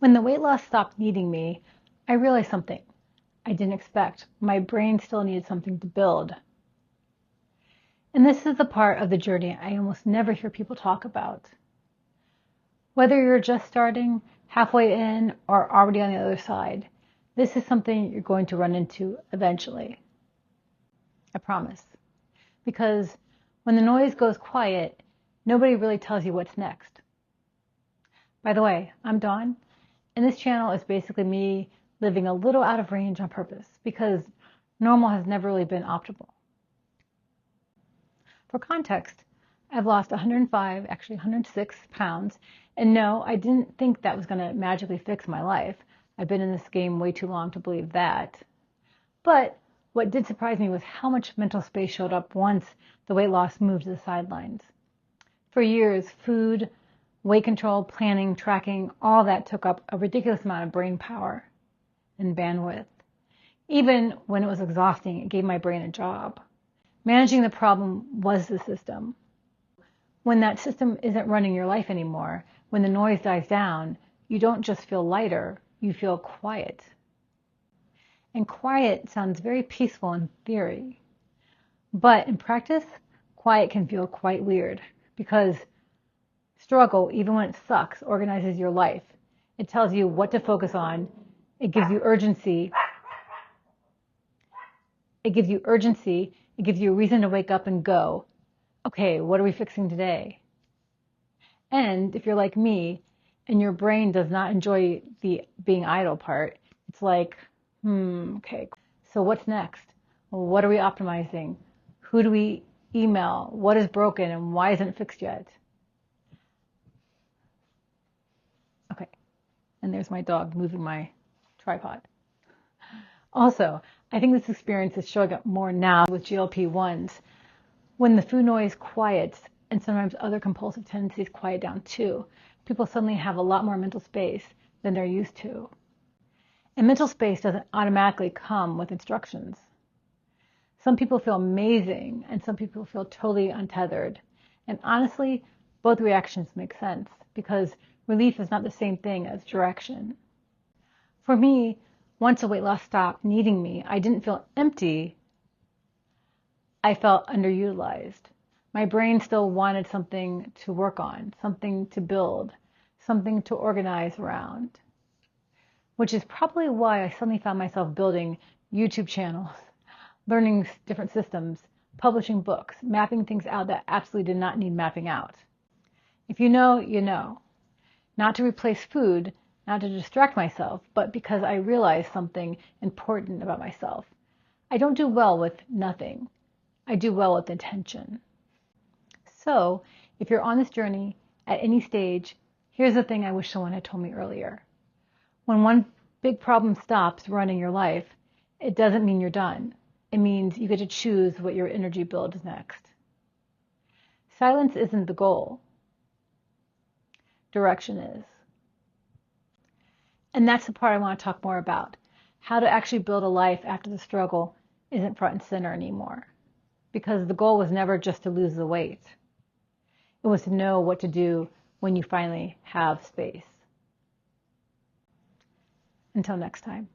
When the weight loss stopped needing me, I realized something I didn't expect. My brain still needed something to build. And this is the part of the journey I almost never hear people talk about. Whether you're just starting, halfway in, or already on the other side, this is something you're going to run into eventually. I promise. Because when the noise goes quiet, nobody really tells you what's next. By the way, I'm Dawn, and this channel is basically me living a little out of range on purpose because normal has never really been optimal. For context, I've lost 105, actually 106 pounds, and no, I didn't think that was going to magically fix my life. I've been in this game way too long to believe that. But what did surprise me was how much mental space showed up once the weight loss moved to the sidelines. For years, food, weight control, planning, tracking, all that took up a ridiculous amount of brain power and bandwidth. Even when it was exhausting, it gave my brain a job. Managing the problem was the system. When that system isn't running your life anymore, when the noise dies down, you don't just feel lighter, you feel quiet. And quiet sounds very peaceful in theory. But in practice, quiet can feel quite weird because struggle, even when it sucks, organizes your life. It tells you what to focus on. It gives you urgency. It gives you a reason to wake up and go, okay, what are we fixing today? And if you're like me and your brain does not enjoy the being idle part, it's like, okay, so what's next? What are we optimizing? Who do we email? What is broken and why isn't it fixed yet? Okay, and there's my dog moving my tripod. Also, I think this experience is showing up more now with GLP-1s. When the food noise quiets and sometimes other compulsive tendencies quiet down too, people suddenly have a lot more mental space than they're used to. And mental space doesn't automatically come with instructions. Some people feel amazing and some people feel totally untethered. And honestly, both reactions make sense because relief is not the same thing as direction. For me, once the weight loss stopped needing me, I didn't feel empty. I felt underutilized. My brain still wanted something to work on, something to build, something to organize around. Which is probably why I suddenly found myself building YouTube channels, learning different systems, publishing books, mapping things out that absolutely did not need mapping out. If you know, you know. Not to replace food, not to distract myself, but because I realized something important about myself. I don't do well with nothing. I do well with intention. So, if you're on this journey at any stage, here's the thing I wish someone had told me earlier. When one big problem stops running your life, it doesn't mean you're done. It means you get to choose what your energy builds next. Silence isn't the goal. Direction is. And that's the part I want to talk more about. How to actually build a life after the struggle isn't front and center anymore. Because the goal was never just to lose the weight. It was to know what to do when you finally have space. Until next time.